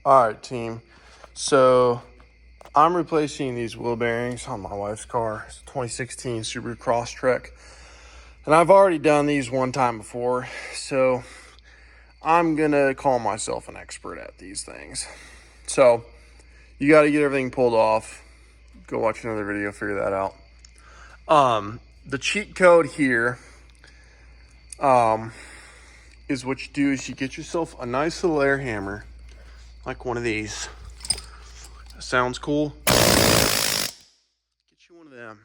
All right, team. So I'm replacing these wheel bearings on my wife's car. It's a 2016 Subaru Crosstrek. And I've already done these one time before, so I'm going to call myself an expert at these things. So you got to get everything pulled off. Go watch another video, figure that out. The cheat code here is what you do is you get yourself a nice little air hammer, like one of these. Sounds cool. Get you one of them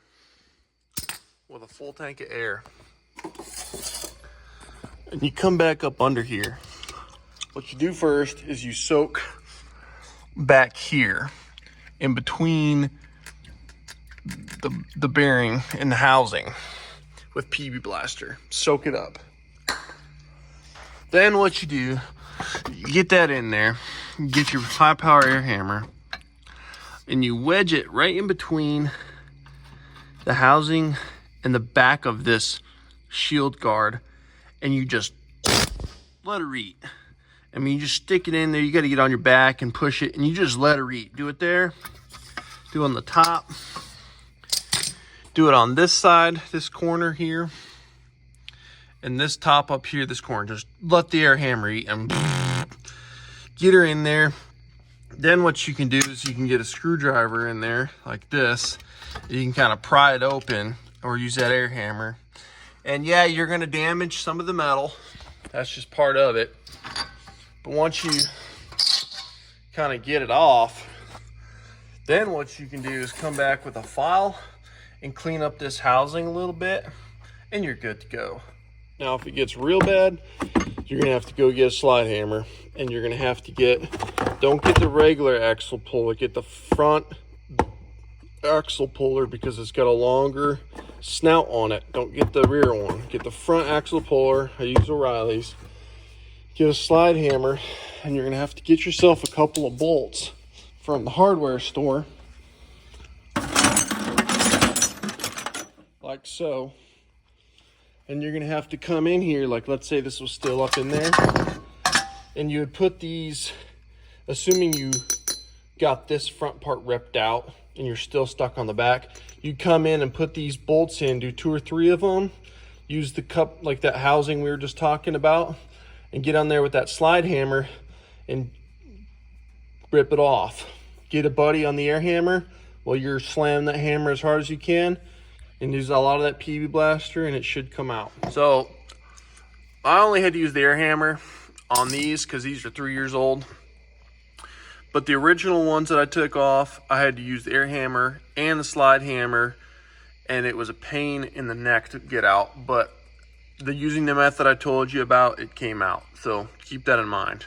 with a full tank of air. And you come back up under here. What you do first is you soak back here in between the bearing and the housing with PB Blaster. Soak it up. Then what you do, you get that in there, you get your high power air hammer, and you wedge it right in between the housing and the back of this shield guard, and you just let her eat. I mean, you just stick it in there. You got to get on your back and push it, and you just let her eat. Do it there. Do it on the top. Do it on this side, this corner here. And this top up here, this corner. Just let the air hammer eat and get her in there. Then what you can do is you can get a screwdriver in there like this. You can kind of pry it open or use that air hammer. And yeah, you're going to damage some of the metal. That's just part of it. But once you kind of get it off, then what you can do is come back with a file and clean up this housing a little bit, and you're good to go. Now, if it gets real bad, you're gonna have to go get a slide hammer, and you're gonna have to don't get the regular axle puller, get the front axle puller because it's got a longer snout on it. Don't get the rear one. Get the front axle puller. I use O'Reilly's. Get a slide hammer, and you're gonna have to get yourself a couple of bolts from the hardware store, like so. And you're gonna have to come in here, like let's say this was still up in there, and you would put these, assuming you got this front part ripped out and you're still stuck on the back, you'd come in and put these bolts in, do 2 or 3 of them, use the cup like that housing we were just talking about, and get on there with that slide hammer and rip it off. Get a buddy on the air hammer while you're slamming that hammer as hard as you can, and use a lot of that PB Blaster, and it should come out. So I only had to use the air hammer on these because these are 3 years old. But the original ones that I took off, I had to use the air hammer and the slide hammer, and it was a pain in the neck to get out. But using the method I told you about, it came out. So keep that in mind.